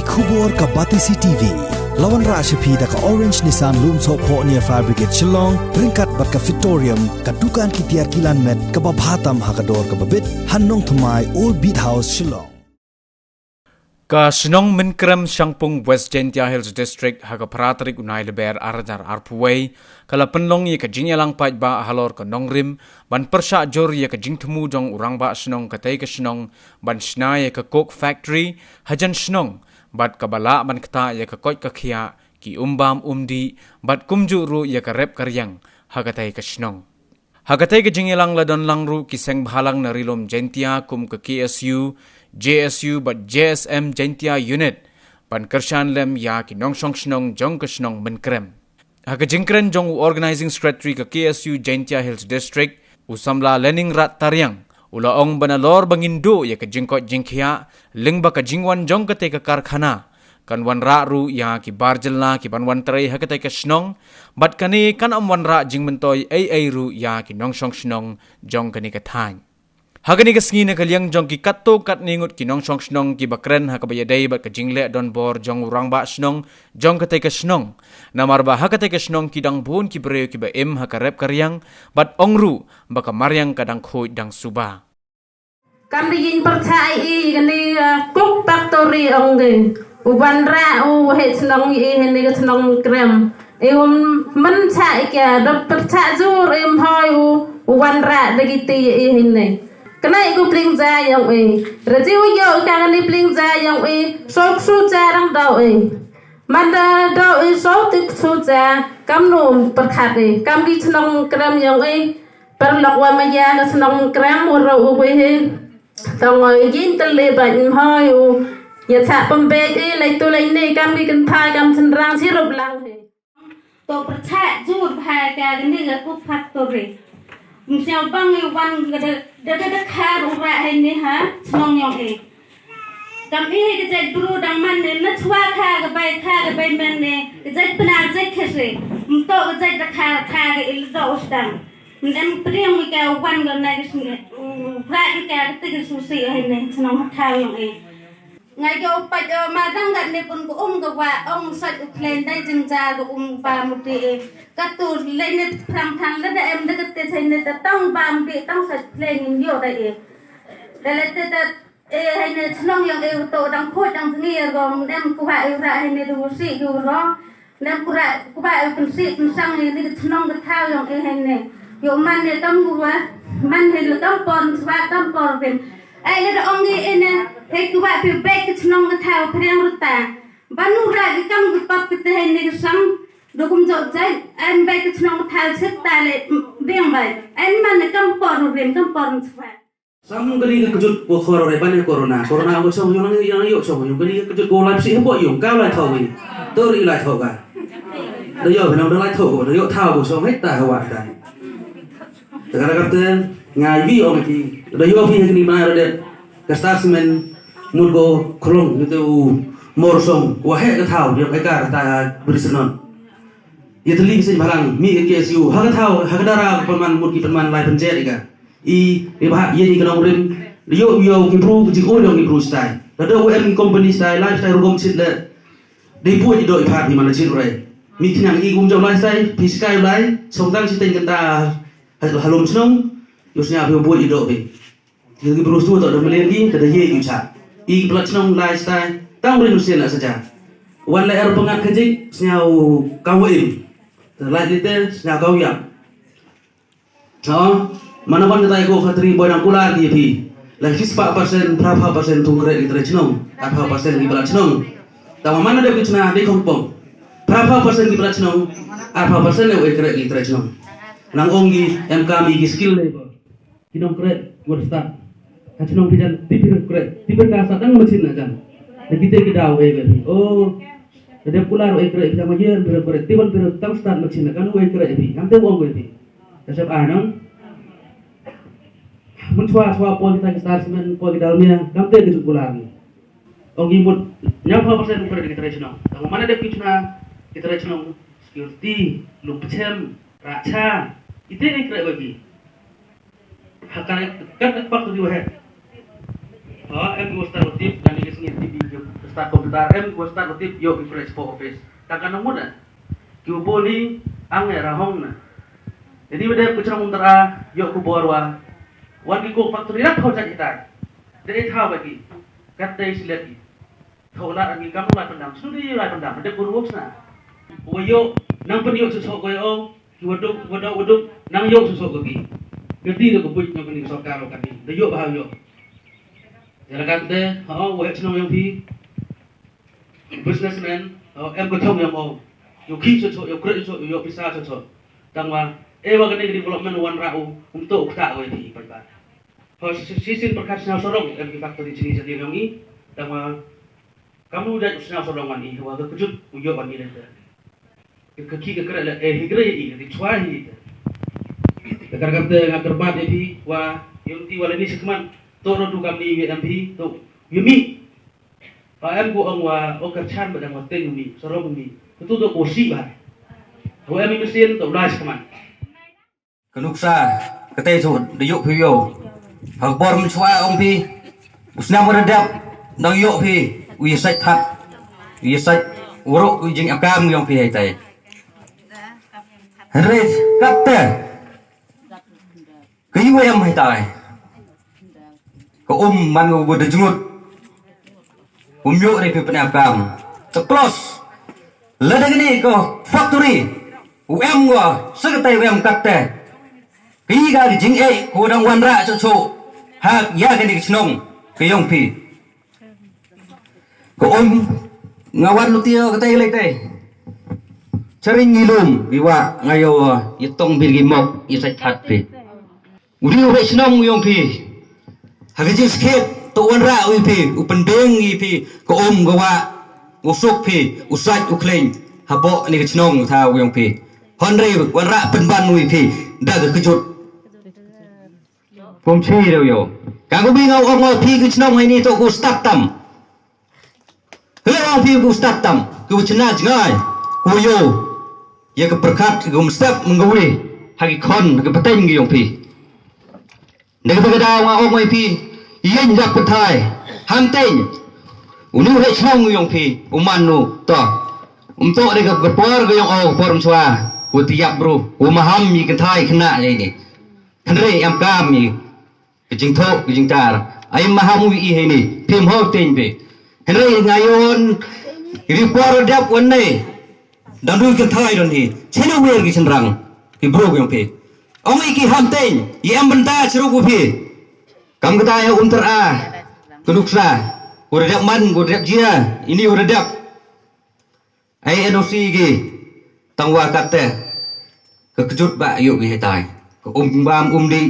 Kubor ka Batisi TV. Lawan Rashapi da ka Orange Nissan Loom So Po near Fabricate Shnong, Ringkat bat ka Victorium, ka Dukan ki Tiar Kilan Met, ka Babhatam Hakador ka Babit, Hannong Thumai Old Beat House Shlong. Ka Shnong Mynkrem Shangpung West Jentia Hills District haga Pratrik Unai Leber Arajar Arpuway kala penlong ye ka Jinyalang Paj ba halor ka Nongrim ban Pyrshah jor ye ka Jingthmu jong urang ba Shnong ka Tay ka Shnong ban Shnai ye ka Coke Factory hajan Shnong bat ka bala ban kta ye ka Koj ka Khia ki umbam umdi bat kumju ru ye ka Rep Karyang haga Tay ka Shnong. Hagatay ka Jinyalang ladon langru kiseng bhalang na rilom Jentia kum ka KSU, JSU but JSM Jentia unit pan kershan lem ya ki nongsong Shnong jong ka Shnong Mynkrem. Haga Jingkren jong organizing secretary ka KSU Jentia Hills District usamla lening rat taryang ulaong banalor bangindo ya ka jingkot jingkhia lingba ka jingwan jong ka te ka karkhana kan wan ra ru ya ki barjelna ki ban wan trai ha ka te ka Shnong bat kani kan am wan ra jing mentoy ai ru ya ki nongsong Shnong jong kani ka thain hagani ka sngi na kalyang jong ki katto kat ningut ki nongsong Shnong ki bakren ha ka bayadai bat ka jingle don bor jong urang ba Shnong jong ka te ka Shnong namar ba ha ka te ka Shnong ki dang bun ki breu ki ba em ha ka Rep Karyang bat ongru ba ka maryang ka dang khoi dang suba kam di yin percaya i kani Coke Factory ong ge uban ra u he Shnong i he ni ka Shnong Mynkrem men cha i ka dot percaya zur em hoi u uban ra de ki ti i he ni Kenai ku pling za yang Raji yo ka ni pling za yang so su za rang dau Manda dau so tik su za kam no perkhat kam di Shnong Mynkrem yang perlok wa ma ya na Shnong Mynkrem ro u he tong yin tle ban hoi u ya cha pambe lai tu lai ni kam di kan thai kam chin rang si rob lang to percaya jur bhai ka ni ga Coke Factory Michelle bang you one the car over any ha Shnong yong Kam ke jai bru dang man ne na chwa kha ga bai men ne jai pna jai khese to jai da kha ga il do stang nem priang mi ka one ga na ga ra ka ti su si he ne Shnong tha yong ngai go pa ma dang ga ne pun ko ga wa sa plan dai jing ja go pa mu ti ka tu le ne phang phang da em da te sai ne ta tong bam ti tong sa plan yo da le te ta hay ne Shnong yang to dang khoi dang ngi go nem ku ba ra hay ne du si du ro nem ku ba ku si ku sang ni Shnong ga thao yang hay ne yo man ne tong ku wa man he lo tong pon swa tong pon rim ai le ong ni ene he ku ba pi be ke Shnong ga thao priang ru ta banu ra ki kam ku pap te hay ne sang do kum jo jai an be ke Shnong thao sit ta le beng bai an man ne kam pon rim kam pon swa Sam kali kejut ko khoro re pan corona ko song yang yo song yung kali kejut ko lai si bo yung cao lai thau ni to ri lai thau ka do yo phenong do lai thau ko do yo thau ko song hết ta wa ta ta ka te ngai vi ong ki do yo phi ni ma de ka statement mun ko khlong ni tu mor song Waheh ka thau yo ka ta brisenon ye tli se bhalang mi ke KSU ha ka thau ha ka dara perman mun ki perman lai penjet ika di bahag ye di kenong rim yo improve ji ko dong improve style da do em company style lifestyle rom sit le di pu ji do phat di mana sit re mi kinang i gum jo lifestyle physical lai song tang sit ten ta halom Shnong yo snya bu ji do be ji improve tu to do melen di da ye ju cha i plat Shnong lifestyle tang rin usia na saja wan lai er pengat kejik snya kawim lai lite snya kawyam mana pun kita ikut factory boy dan kular dia pi lagi 4% berapa persen tungkret di Shnong berapa persen di Shnong tahu mana dia bicara di Hongkong berapa persen di Shnong berapa persen yang kret di Shnong nang ongi MK mi skill labor kita kret buat start Shnong pijan tipir kret tipir kasa tang mesin aja dan kita kedau oh dia kular kret kita majer kret tiban tang start mesin kan kret pi am te wong pi dasar anong mencoba pol kita statement pol di dalamnya kamte ke bulan ogi mut nyapa persen ukra di Shnong tang mana dia pichna di Shnong security lupchem racha itu ni kira bagi hakane kan pak tu di Waheh em go start tip dan di sini tip start komputer gua start notip yo di expo office takkan nomor dah kiu boli ang era hong na jadi beda ku cerang untera yo ku borwa wan ki ku factory rak kau jadi tai dari tahu bagi kat dai silati kau lah lagi kamu lah pendam studi lah pendam ada buruk na yo nang penyo susok ko yo waduk nang yo susok ko gi kerti ko buat nang penyo sokar lo kami de yo bah yo ya kan de Waheh Shnong yang pi businessman em ko thong yang yo ki susok yo kredit susok yo bisa susok tangwa wa kan development wan rau untuk tak ko di pada sisin perkasa sorong em ki factory sini jadi yang ni tangwa kamu udah usna sorongan ni wa kejut uyo ban ni dah kaki ke kerana higre ini di cuahi kakar kata ngakerbat ini wa yung ti wala ni sekman toro tu kami MP tu yumi pa em ko ang wa o kerchan ba dang teng mi sorong mi tu tu ko si ba wa em mesin tu lai sekman kanuksa kate su de yok phiyo ha bor mi chwa ong pi usna mo redap nang yok pi wi sai that wi sai uruk wi jing akam yong pi hai tai Red kata kau yang mai tai kau man kau boleh jengut yuk ni penakam terclose ledang ni kau factory kau seketai kata kau gak jing kau dang wanra cucu hak ya kan di Shnong kau pi kau ngawan lu tio ketai letai sering ngilum biwa ngayo yetong birgi mok isai that pi uri Waheh Shnong yong pi hagaji skip to wanra wi pi upen beng i pi ko gawa usuk pi usai ukleng habo ni Shnong tha yong pi honre wanra penban wi pi dah kejut pom chi do yo ka ko bi ngau ong pi Shnong hai ni to ku start tam he ong pi ku start tam ku chna jngai ku yo ya ke berkat gum step menggawi hagi kon ke peteng gi yong pi nek ba da wa ong mai pi yen jak petai ham teng uni Waheh Shnong yong pi umanu to to de ke berpor ge yong por mswa ku tiap bro ku maham mi ke thai khna ni khanre am kam mi ke jingthmu ke jingtar ai maham wi he ni phim ho teng pe khanre ngayon ri por dap wan nei dan dulu kita thai don hi chena wer gi senrang ki bro yong pi ong iki ham teng yam benta seru ku pi kam kata ya unter a tuduksa uredap man uredap jia ini uredap ai NOC gi tangwa kata kekejut ba yuk gi tai ko bam di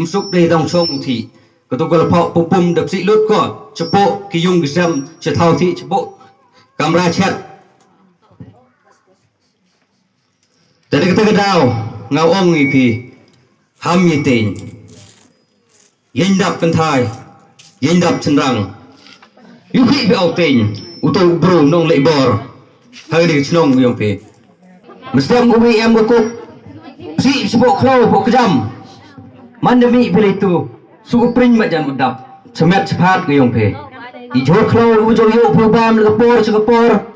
suk de dong song thi ko to ko phau pum dap si lut ko chepo ki yung gi sam che thau thi chepo kamera chat dari kita kedau ngau ong ipi ham yitin yendap kentai yendap senrang yupi be autin uto bro nong lebor hari di Shnong yong pi mestem ubi em ko si sebok klo pok kejam mandemi pilih itu suku pring macam udap semet cepat ke yong pi ijo klo ujo yo probam lekapor sekapor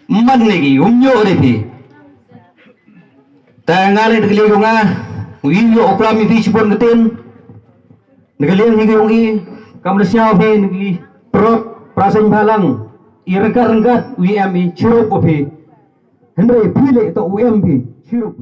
man lagi umyo de pi tangale degli yonga wi yo oplam mi sipon getin degli ni yong i kam lesya be ni pro prasen balang irengkat wi am i chirup opi hendre pile to UMP chirup